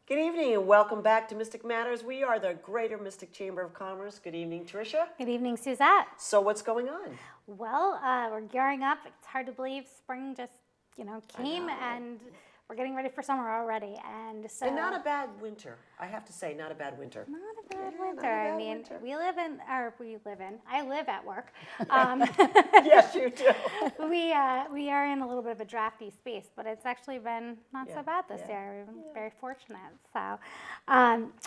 Good evening and welcome back to Mystic Matters. We are the Greater Mystic Chamber of Commerce. Good evening, Tricia. Good evening, Susette. So what's going on? Well, we're gearing up. It's hard to believe spring just, came and we're getting ready for summer already. And so And not a bad winter. I have to say, not a bad winter. Not a bad winter. not a bad I mean, winter. I live at work. Yes, you do. We are in a little bit of a drafty space, but it's actually been not so bad this year. We've been very fortunate. So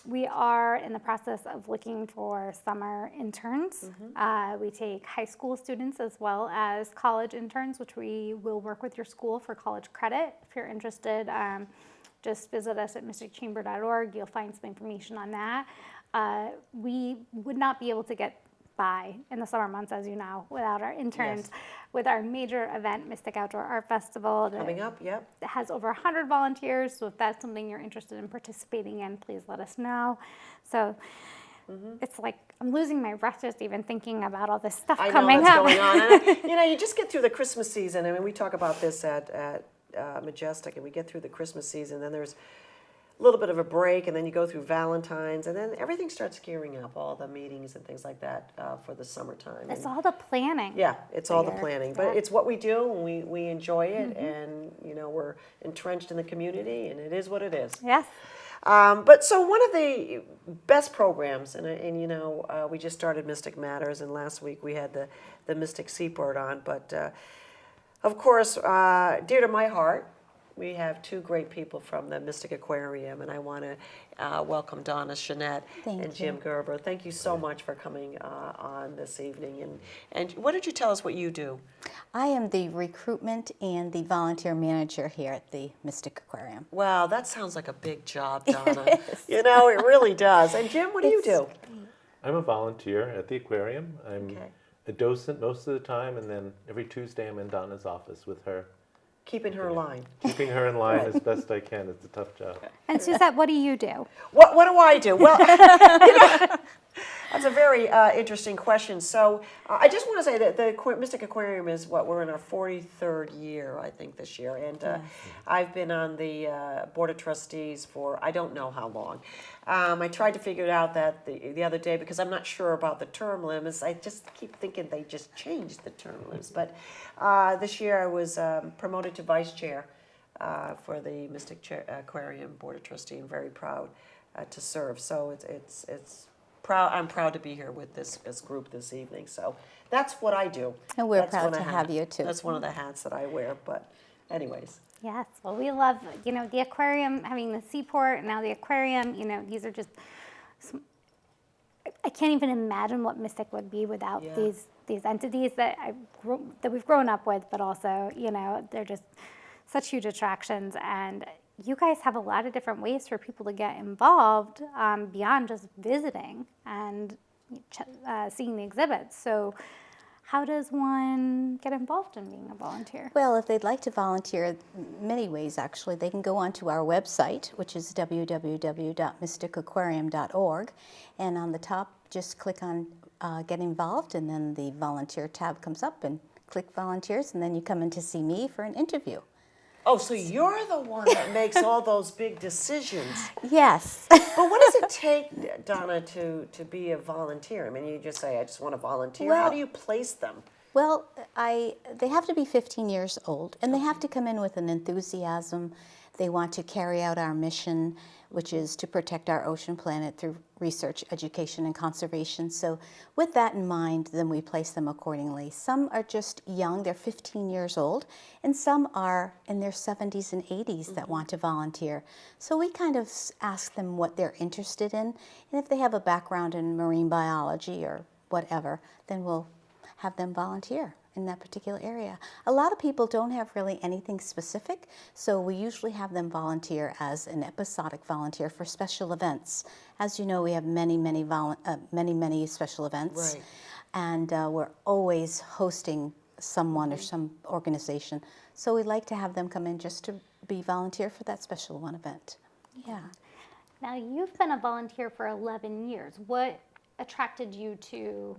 we are in the process of looking for summer interns. We take high school students as well as college interns, which we will work with your school for college credit. If you're interested, just visit us at mysticchamber.org. You'll find some information on that. We would not be able to get by in the summer months, as you know, without our interns. Yes. With our major event, Mystic Outdoor Art Festival, that Coming up, yep. has over 100 volunteers. So if that's something you're interested in participating in, please let us know. So it's like I'm losing my breath just even thinking about all this stuff coming that's up. going on. And you just get through the Christmas season. I mean, we talk about this at Majestic, and we get through the Christmas season, then there's a little bit of a break, and then you go through Valentine's, and then everything starts gearing up, all the meetings and things like that for the summertime. It's all the planning. Yeah, it's all the planning, but it's what we do, and we enjoy it, and we're entrenched in the community, and it is what it is. Yes. But so one of the best programs, and we just started Mystic Matters, and last week we had the Mystic Seaport on, but of course, dear to my heart, we have two great people from the Mystic Aquarium, and I want to welcome Donna, Chenette, and Jim Gerber. Thank you so much for coming on this evening. And what did you tell us what you do? I am the recruitment and the volunteer manager here at the Mystic Aquarium. Wow, that sounds like a big job, Donna. It really does. And Jim, what do you do? I'm a volunteer at the aquarium. I'm a docent most of the time, and then every Tuesday I'm in Donna's office with her. Keeping her in line. Keeping her in line as best I can. It's a tough job. And Susette, what do you do? What do I do? Well, that's a very interesting question. So I just want to say that the Mystic Aquarium is we're in our 43rd year, I think, this year. And I've been on the Board of Trustees for I don't know how long. I tried to figure it out that the other day because I'm not sure about the term limits. I just keep thinking they just changed the term limits. But this year I was promoted to vice chair for the Mystic Aquarium Board of Trustees. I'm very proud to serve. So it's proud. I'm proud to be here with this group this evening. So that's what I do. And we're proud to have you too. That's one of the hats that I wear. But anyways. Yes, well, we love, the aquarium, having the seaport, and now the aquarium, these are just, I can't even imagine what Mystic would be without these entities that we've grown up with, but also, they're just such huge attractions, and you guys have a lot of different ways for people to get involved beyond just visiting and seeing the exhibits. So how does one get involved in being a volunteer? Well, if they'd like to volunteer, many ways actually. They can go onto our website, which is www.mysticaquarium.org, and on the top, just click on Get Involved, and then the Volunteer tab comes up, and click Volunteers, and then you come in to see me for an interview. Oh, so you're the one that makes all those big decisions. Yes. But what does it take, Donna, to be a volunteer? I mean, you just say, I just want to volunteer. Well, how do you place them? Well, they have to be 15 years old, and they have to come in with an enthusiasm. They want to carry out our mission, which is to protect our ocean planet through research, education, and conservation. So with that in mind, then we place them accordingly. Some are just young, they're 15 years old, and some are in their 70s and 80s that want to volunteer. So we kind of ask them what they're interested in, and if they have a background in marine biology or whatever, then we'll have them volunteer in that particular area. A lot of people don't have really anything specific, so we usually have them volunteer as an episodic volunteer for special events. As you know, we have many special events, Right. And we're always hosting someone or some organization. So we like to have them come in just to be volunteer for that special one event. Yeah. Now, you've been a volunteer for 11 years. What attracted you to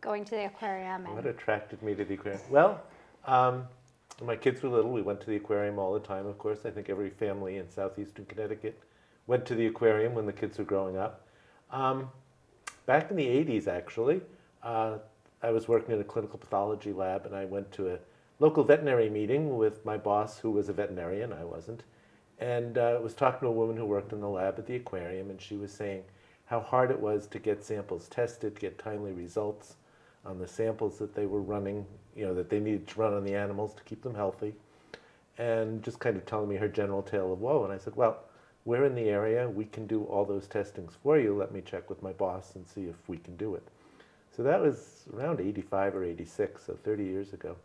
going to the aquarium? What attracted me to the aquarium? Well, when my kids were little, we went to the aquarium all the time, of course. I think every family in southeastern Connecticut went to the aquarium when the kids were growing up. Back in the 80s, actually, I was working in a clinical pathology lab, and I went to a local veterinary meeting with my boss, who was a veterinarian. I wasn't. And was talking to a woman who worked in the lab at the aquarium, and she was saying how hard it was to get samples tested, get timely results on the samples that they were running, that they needed to run on the animals to keep them healthy, and just kind of telling me her general tale of woe. And I said, well, we're in the area, we can do all those testings for you, let me check with my boss and see if we can do it. So that was around 85 or 86, so 30 years ago.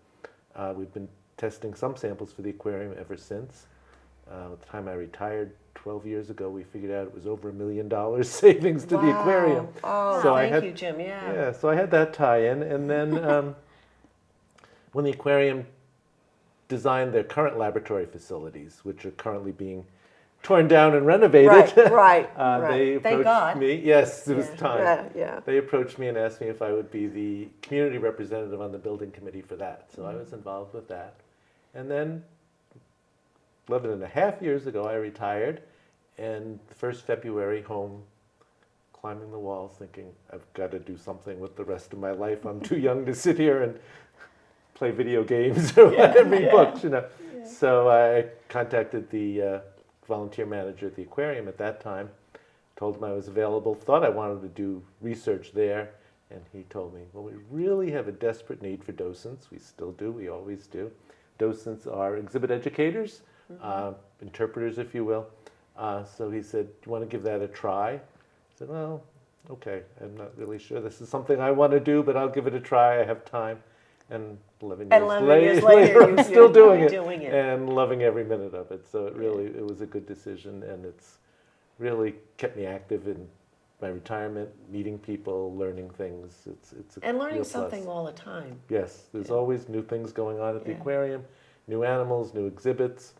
We've been testing some samples for the aquarium ever since. At the time I retired 12 years ago, we figured out it was over $1 million savings to the aquarium. Oh, so thank you, Jim, yeah. Yeah, so I had that tie-in, and then when the aquarium designed their current laboratory facilities, which are currently being torn down and renovated. Right. They approached Thank God. me. Yes, it was time. Yeah. They approached me and asked me if I would be the community representative on the building committee for that. So I was involved with that. And then 11.5 years ago, I retired. And the first February, home, climbing the walls, thinking, I've got to do something with the rest of my life. I'm too young to sit here and play video games or read books, So I contacted the volunteer manager at the aquarium at that time, told him I was available, thought I wanted to do research there, and he told me, well, we really have a desperate need for docents. We still do, we always do. Docents are exhibit educators, interpreters, if you will. So he said, do you want to give that a try? I said, well, okay, I'm not really sure this is something I want to do, but I'll give it a try, I have time. And 11 years later I'm still doing it and loving every minute of it. So it was a good decision, and it's really kept me active in my retirement, meeting people, learning things. It's a and learning real something plus. all the time. Yes, there's always new things going on at the aquarium, new animals, new exhibits.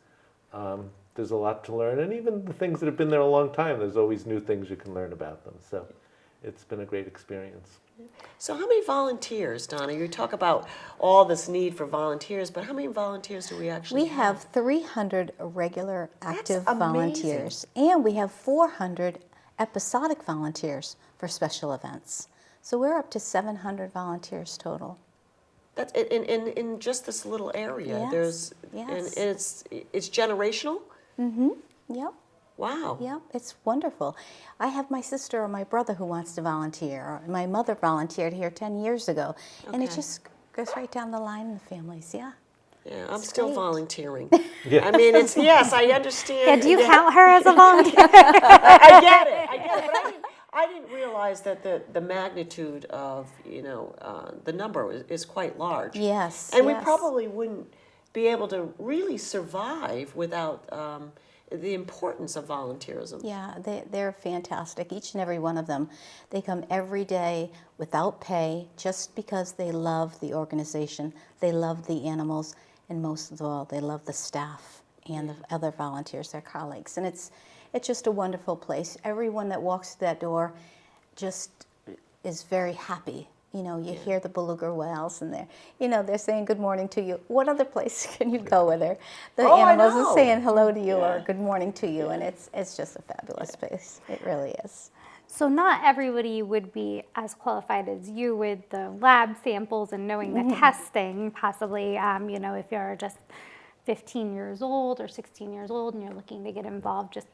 There's a lot to learn, and even the things that have been there a long time, there's always new things you can learn about them. So it's been a great experience. So how many volunteers, Donna? You talk about all this need for volunteers, but how many volunteers do we actually have? We have 300 regular active That's volunteers, and we have 400 episodic volunteers for special events. So we're up to 700 volunteers total. That's in just this little area. Yes, And it's generational? Yep. Wow. Yep, it's wonderful. I have my sister or my brother who wants to volunteer. My mother volunteered here 10 years ago. And it just goes right down the line in the families, Yeah, I'm still great. volunteering. I mean, yes, I understand. Yeah, do you count her as a volunteer? I get it, but I didn't realize that the magnitude of, the number is quite large. Yes, And we probably wouldn't be able to really survive without the importance of volunteerism. Yeah, they're fantastic, each and every one of them. They come every day without pay just because they love the organization, they love the animals, and most of all, they love the staff and the other volunteers, their colleagues. And it's just a wonderful place. Everyone that walks through that door just is very happy. You hear the beluga whales, and they're saying good morning to you. What other place can you go where the animals are saying hello to you or good morning to you? And it's just a fabulous place. It really is. So not everybody would be as qualified as you with the lab samples and knowing the testing, possibly, if you're just 15 years old or 16 years old and you're looking to get involved just,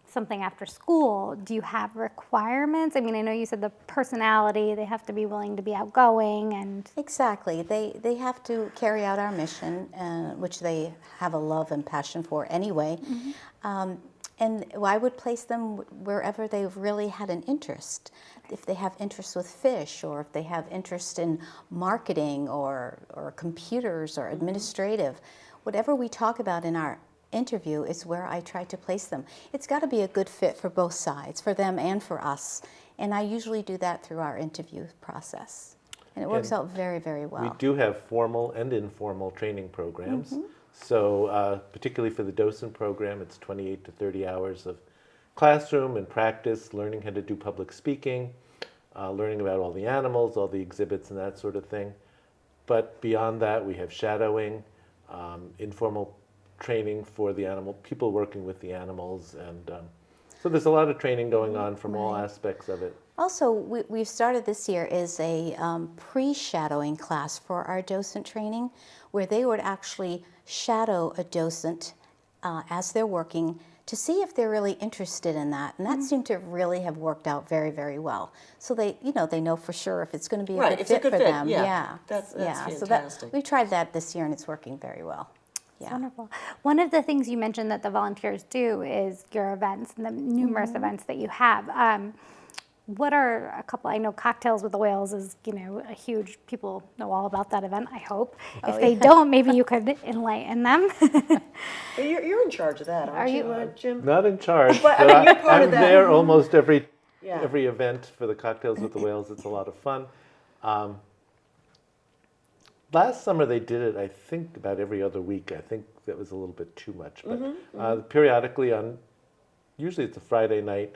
something after school. Do you have requirements? I mean, I know you said the personality, they have to be willing to be outgoing and... Exactly. They have to carry out our mission, which they have a love and passion for anyway. And I would place them wherever they've really had an interest. If they have interest with fish, or if they have interest in marketing or computers or administrative, whatever we talk about in our interview is where I try to place them. It's got to be a good fit for both sides, for them and for us. And I usually do that through our interview process. And it works out very, very well. We do have formal and informal training programs. So particularly for the docent program, it's 28 to 30 hours of classroom and practice, learning how to do public speaking, learning about all the animals, all the exhibits and that sort of thing. But beyond that, we have shadowing, informal training for the animal, people working with the animals. And so there's a lot of training going on from all aspects of it. Also, we've started this year is a pre-shadowing class for our docent training, where they would actually shadow a docent as they're working to see if they're really interested in that. And that seemed to really have worked out very, very well. So they know for sure if it's going to be a good fit for them. Yeah. That's fantastic. So we tried that this year, and it's working very well. Yeah. Wonderful. One of the things you mentioned that the volunteers do is your events and the numerous events that you have. What are a couple? I know Cocktails with the Whales is, a huge, people know all about that event, I hope. If they don't, maybe you could enlighten them. You're in charge of that, aren't you, Jim? Not in charge, But, but you're part I'm of that. there almost every Yeah. event for the Cocktails with the Whales. It's a lot of fun. Last summer they did it, I think, about every other week. I think that was a little bit too much. But periodically usually it's a Friday night,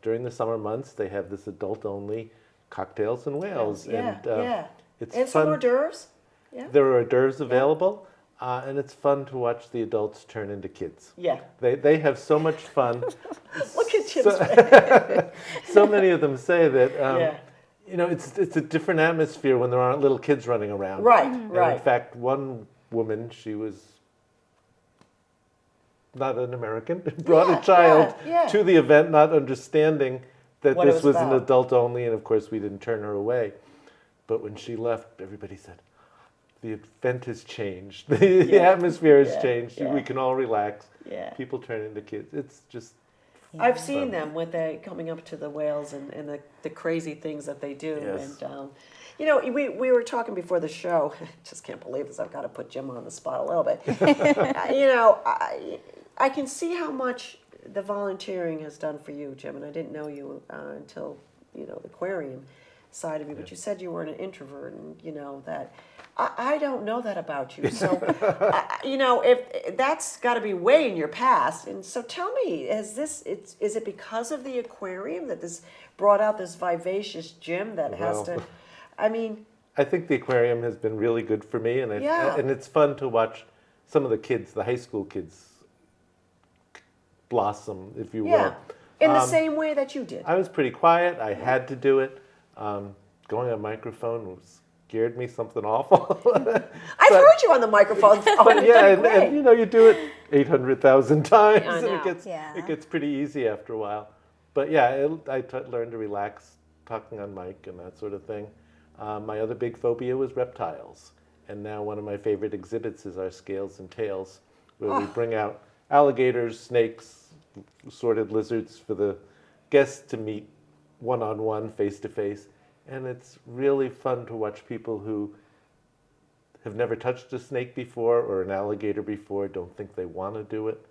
during the summer months, they have this adult-only Cocktails and Whales. Yeah, and it's and some fun. hors d'oeuvres. Yeah. There are hors d'oeuvres available, and it's fun to watch the adults turn into kids. Yeah. They have so much fun. Look at Jim's face. So many of them say that Yeah. it's a different atmosphere when there aren't little kids running around. Right, And right. in fact, one woman, she was not an American, brought a child to the event, not understanding that What it this was was an about. adult only, and of course we didn't turn her away. But when she left, everybody said, the event has changed. The atmosphere has changed. yeah. We can all relax. Yeah. People turn into kids. It's just I've seen them when they coming up to the whales and the crazy things that they do. Yes. And we were talking before the show. Just can't believe this. I've got to put Jim on the spot a little bit. I can see how much the volunteering has done for you, Jim. And I didn't know you until the aquarium side of you. But you said you were an introvert, and that. I don't know that about you. So, if that's got to be way in your past. And so tell me, is it because of the aquarium that this brought out this vivacious Jim that has to, I think the aquarium has been really good for me, and and it's fun to watch some of the kids, the high school kids, blossom, if you will. In the same way that you did. I was pretty quiet. I had to do it. Going on microphone scared me something awful. I've heard you on the microphone. But yeah, and you do it 800,000 times, I and know. it gets pretty easy after a while. But yeah, I learned to relax talking on mic and that sort of thing. My other big phobia was reptiles, and now one of my favorite exhibits is our Scales and Tails, where we bring out alligators, snakes, assorted lizards for the guests to meet one-on-one, face-to-face. And it's really fun to watch people who have never touched a snake before or an alligator before, don't think they want to do it.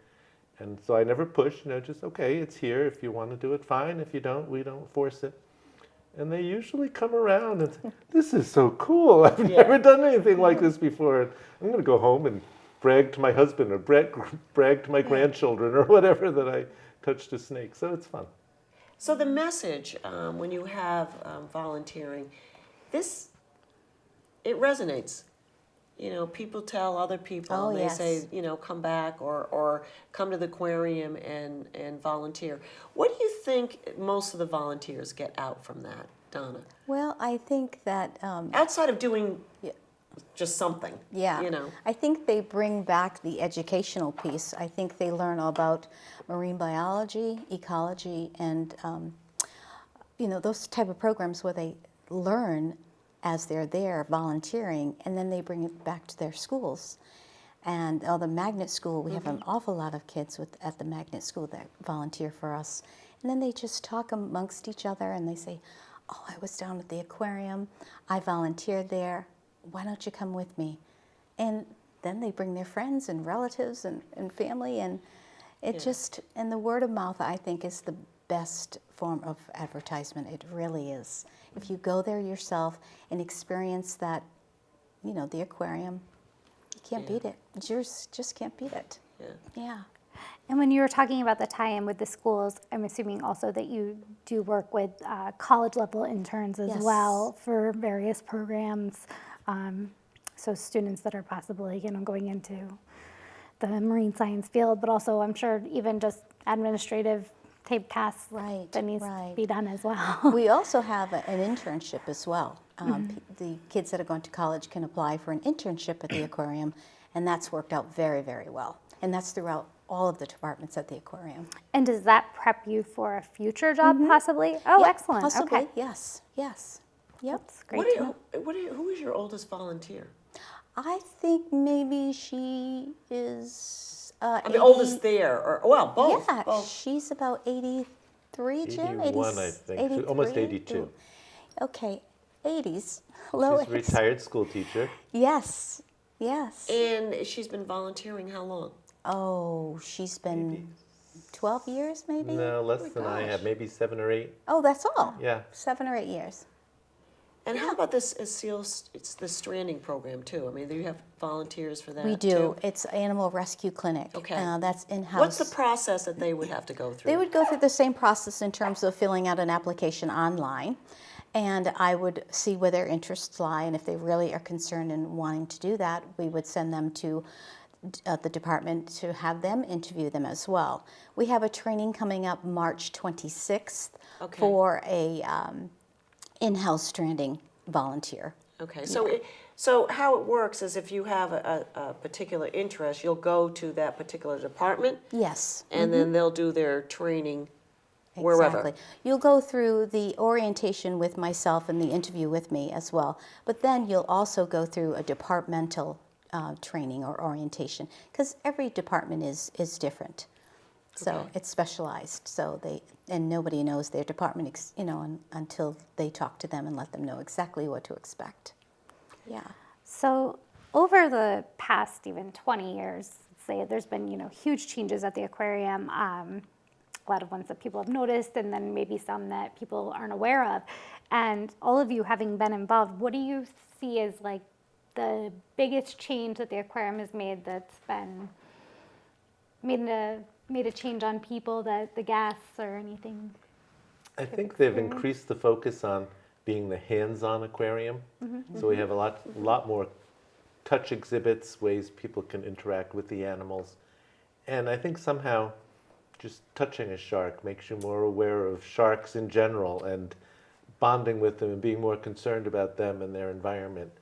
And so I never push, just, okay, it's here. If you want to do it, fine. If you don't, we don't force it. And they usually come around and say, this is so cool. I've never done anything like this before. I'm going to go home and brag to my husband or brag to my grandchildren or whatever that I touched a snake. So it's fun. So the message, when you have volunteering, it resonates. People tell other people, and they say, come back or come to the aquarium and volunteer. What do you think most of the volunteers get out from that, Donna? Well, I think that Outside of doing just something. I think they bring back the educational piece. I think they learn about marine biology, ecology, and those type of programs where they learn as they're there volunteering, and then they bring it back to their schools. And the magnet school, we have an awful lot of kids at the magnet school that volunteer for us, and then they just talk amongst each other, and they say, oh, I was down at the aquarium, I volunteered there, why don't you come with me? And then they bring their friends and relatives and family, and it just, and the word of mouth, I think, is the best form of advertisement. It really is. If you go there yourself and experience that, the aquarium, you can't beat it. Just can't beat it. Yeah. And when you were talking about the tie-in with the schools, I'm assuming also that you do work with college-level interns as well for various programs. So students that are possibly, going into the marine science field, but also I'm sure even just administrative type tasks that needs to be done as well. We also have an internship as well. The kids that are going to college can apply for an internship at the aquarium, and that's worked out very, very well. And that's throughout all of the departments at the aquarium. And does that prep you for a future job possibly? Oh, Yep, excellent. possibly, Okay. yes. Yep. That's great to know. Who is your oldest volunteer? I think maybe she is I mean, 80 oldest there, or well, both. Yeah, both. she's about 83, Jim? 81, I think. She's almost 82. Okay, 80s. Low She's a retired school teacher. Yes. And she's been volunteering how long? Oh, she's been 12 years maybe? No, less my than I gosh. have, maybe 7 or 8. Oh, that's all? Yeah. 7 or 8 years. And how about this it's the stranding program too? I mean, do you have volunteers for that We do. too? It's Animal Rescue Clinic. Okay. That's in-house. What's the process that they would have to go through? They would go through the same process in terms of filling out an application online. And I would see where their interests lie. And if they really are concerned in wanting to do that, we would send them to the department to have them interview them as well. We have a training coming up March 26th for a in-house stranding volunteer. Okay, so how it works is if you have a particular interest, you'll go to that particular department, Yes. and then they'll do their training wherever. Exactly. You'll go through the orientation with myself and the interview with me as well, but then you'll also go through a departmental training or orientation, because every department is different. So it's specialized. So and nobody knows their department, until they talk to them and let them know exactly what to expect. Yeah. So over the past even 20 years, say there's been huge changes at the aquarium. A lot of ones that people have noticed, and then maybe some that people aren't aware of. And all of you having been involved, what do you see as like the biggest change that the aquarium has made that's been made a change on people, that the guests or anything? I think they've increased the focus on being the hands-on aquarium. So we have a lot more touch exhibits, ways people can interact with the animals. And I think somehow just touching a shark makes you more aware of sharks in general and bonding with them and being more concerned about them and their environment.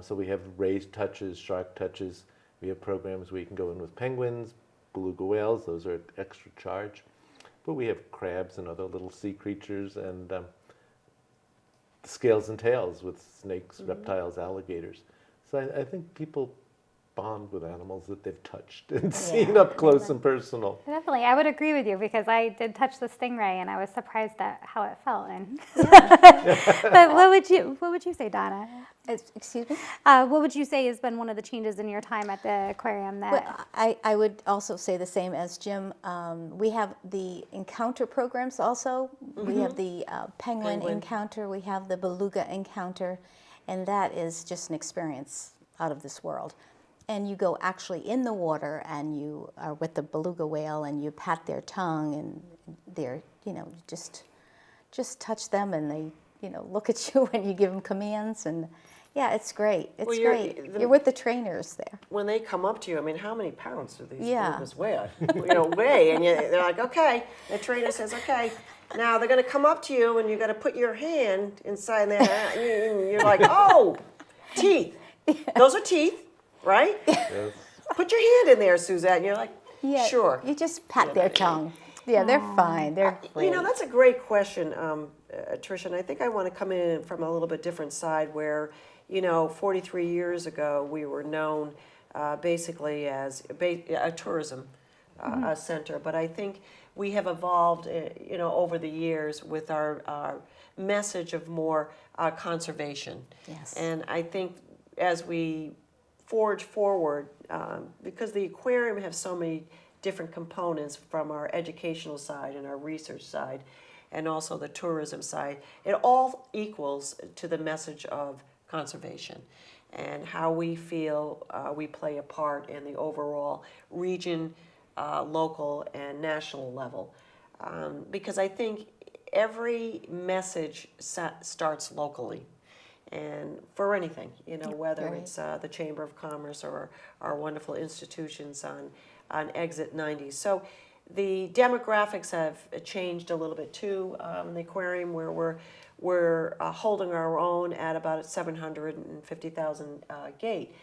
So we have raised touches, shark touches. We have programs where you can go in with penguins, beluga whales, those are extra charge. But we have crabs and other little sea creatures, and scales and tails with snakes, reptiles, alligators. So I think people bond with animals that they've touched and seen up close and personal. Definitely, I would agree with you, because I did touch the stingray and I was surprised at how it felt. And but what would you say, Donna? Excuse me? What would you say has been one of the changes in your time at the aquarium that? Well, I would also say the same as Jim. We have the encounter programs also. We have the penguin encounter. We have the beluga encounter. And that is just an experience out of this world. And you go actually in the water and you are with the beluga whale and you pat their tongue and they're, just touch them and they, look at you and you give them commands, and yeah, it's great. It's great. You're with the trainers there. When they come up to you, I mean, how many pounds do these Yeah. belugas weigh? Weigh, and they're like, okay. The trainer says, okay. Now they're going to come up to you, and you got to put your hand inside there. And you're like, oh, teeth. Those are teeth, right? Yes. Put your hand in there, Susette. And you're like, Yeah, sure. You just pat their tongue. Yeah, they're fine. They're great. That's a great question, Tricia, and I think I want to come in from a little bit different side where, 43 years ago, we were known basically as a tourism center, but I think we have evolved, over the years with our message of more conservation. Yes. And I think as we forge forward, because the aquarium has so many different components from our educational side and our research side, and also the tourism side, it all equals to the message of conservation and how we feel we play a part in the overall region, local, and national level. Because I think every message starts locally. and for anything, whether Right. it's the Chamber of Commerce or our wonderful institutions on Exit 90. So the demographics have changed a little bit too in the aquarium, where we're holding our own at about 750,000 gate.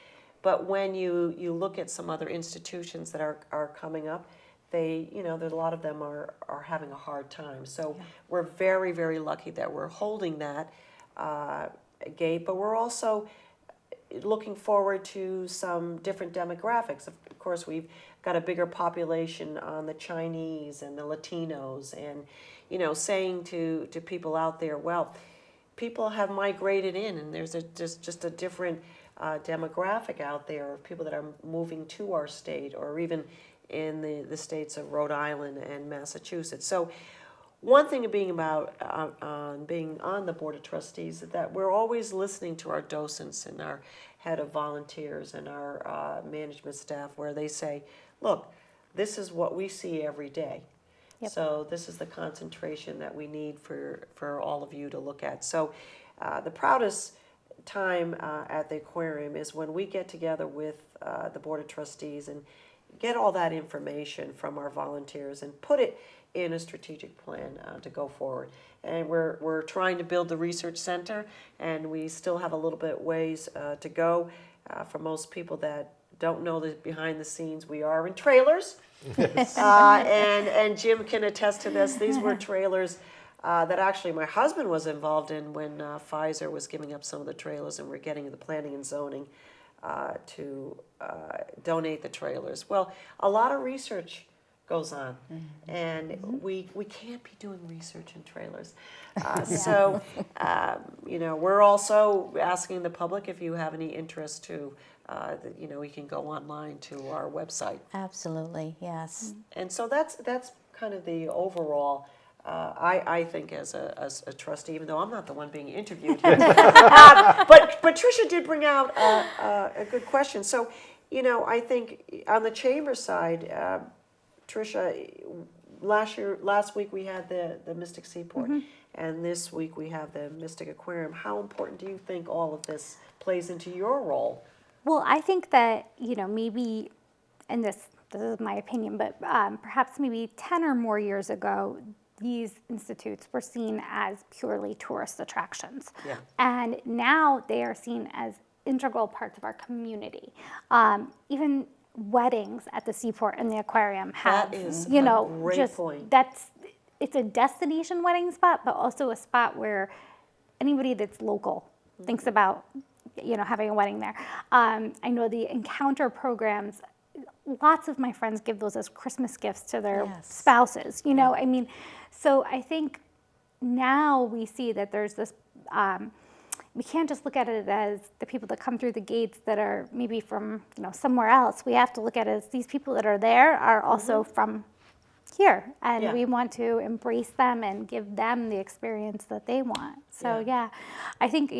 But when you look at some other institutions that are coming up, there's a lot of them are having a hard time. So we're very, very lucky that we're holding that gate, but we're also looking forward to some different demographics. Of course, we've got a bigger population on the Chinese and the Latinos, and saying to people out there, well, people have migrated in, and there's just a different demographic out there of people that are moving to our state, or even in the states of Rhode Island and Massachusetts. So one thing of being being on the Board of Trustees is that we're always listening to our docents and our head of volunteers and our management staff, where they say, look, this is what we see every day. Yep. So this is the concentration that we need for all of you to look at. So the proudest time at the aquarium is when we get together with the Board of Trustees and get all that information from our volunteers and put it in a strategic plan to go forward. And we're trying to build the research center, and we still have a little bit ways to go. For most people that don't know the behind the scenes, we are in trailers. And Jim can attest to this. These were trailers that actually my husband was involved in when Pfizer was giving up some of the trailers, and we're getting the planning and zoning to donate the trailers. Well, a lot of research goes on, and we can't be doing research in trailers. So, we're also asking the public, if you have any interest to, we can go online to our website. Absolutely, yes. And so that's kind of the overall. I think as a trustee, even though I'm not the one being interviewed, but Tricia did bring out a good question. So, I think on the chamber side, Tricia, last week we had the Mystic Seaport, and this week we have the Mystic Aquarium. How important do you think all of this plays into your role? Well, I think that, maybe, and this is my opinion, but perhaps maybe 10 or more years ago, these institutes were seen as purely tourist attractions. Yeah. And now they are seen as integral parts of our community. Even weddings at the Seaport and the Aquarium have, That is a great point. It's a destination wedding spot, but also a spot where anybody that's local thinks about, having a wedding there. I know the encounter programs, lots of my friends give those as Christmas gifts to their spouses, so I think now we see that there's this, we can't just look at it as the people that come through the gates that are maybe from, somewhere else. We have to look at it as these people that are there are also from here, and we want to embrace them and give them the experience that they want. So I think,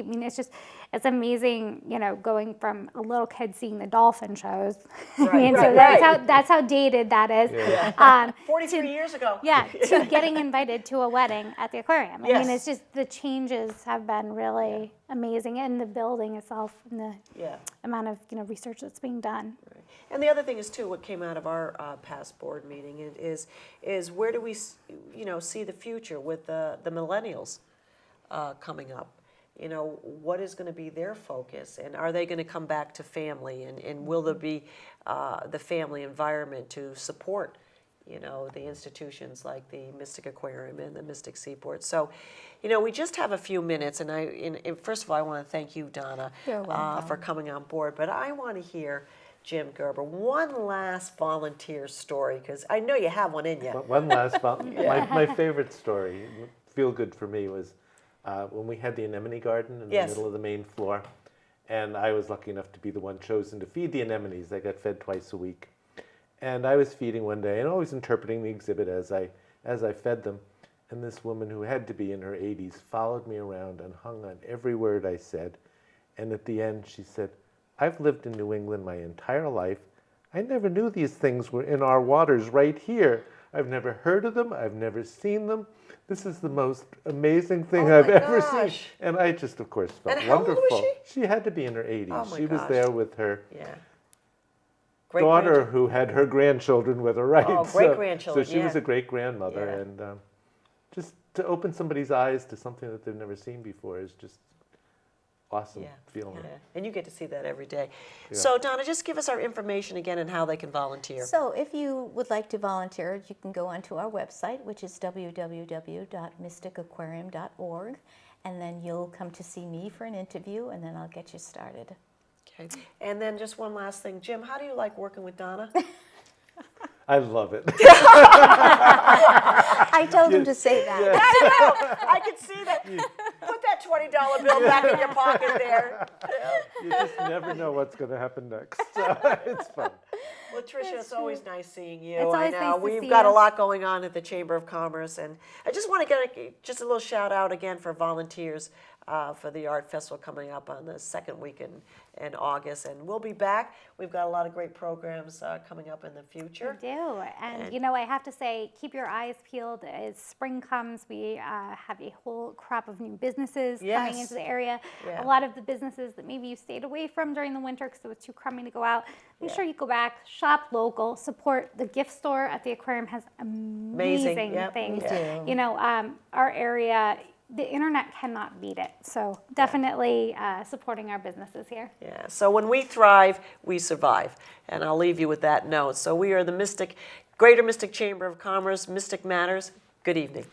it's amazing, going from a little kid seeing the dolphin shows. That's how dated that is. Yeah. 43 years ago. To getting invited to a wedding at the aquarium. I mean, it's just the changes have been really amazing, and the building itself, and the amount of research that's being done. Right. And the other thing is too, what came out of our past board meeting is where do we see the future with the millennials coming up? What is going to be their focus, and are they going to come back to family, and will there be the family environment to support the institutions like the Mystic Aquarium and the Mystic Seaport? So, we just have a few minutes, and first of all, I want to thank you, Donna, for coming on board, but I want to hear Jim Gerber, one last volunteer story, because I know you have one in you. One last my favorite story, feel good for me, was when we had the anemone garden in the middle of the main floor, and I was lucky enough to be the one chosen to feed the anemones. They got fed twice a week. And I was feeding one day and always interpreting the exhibit as I fed them. And this woman, who had to be in her 80s, followed me around and hung on every word I said. And at the end she said, "I've lived in New England my entire life. I never knew these things were in our waters right here. I've never heard of them. I've never seen them. This is the most amazing thing Oh I've my ever seen. gosh. And I just, of course, felt And how old was wonderful. She had to be in her 80s. Oh my She was gosh. there with her Yeah. daughter who had her grandchildren with her, right? Oh, great-grandchildren, So she was yeah. a great-grandmother. Yeah. And just to open somebody's eyes to something that they've never seen before is just awesome feeling. Yeah. And you get to see that every day. Yeah. So, Donna, just give us our information again and how they can volunteer. So if you would like to volunteer, you can go onto our website, which is www.mysticaquarium.org, and then you'll come to see me for an interview, and then I'll get you started. Okay. And then just one last thing. Jim, how do you like working with Donna? I love it. I told him to say that. I can see that. Put that $20 bill back in your pocket there. You just never know what's going to happen next. So it's fun. Well, Tricia, it's always nice seeing you. It's always I know nice to we've see got a you. lot going on at the Chamber of Commerce, and I just want to get just a little shout out again for volunteers for the art festival coming up on the second week in August, and we'll be back. We've got a lot of great programs coming up in the future. We do. And, you know, I have to say, keep your eyes peeled. As spring comes, we have a whole crop of new businesses coming Yes. into the area. Yeah. A lot of the businesses that maybe you stayed away from during the winter because it was too crummy to go out, make sure you go back, shop local, support the gift store at the aquarium has amazing Yep. things. We do. You know, our area, the internet cannot beat it. So definitely supporting our businesses here. Yeah, so when we thrive, we survive. And I'll leave you with that note. So we are the Greater Mystic Chamber of Commerce. Mystic Matters. Good evening.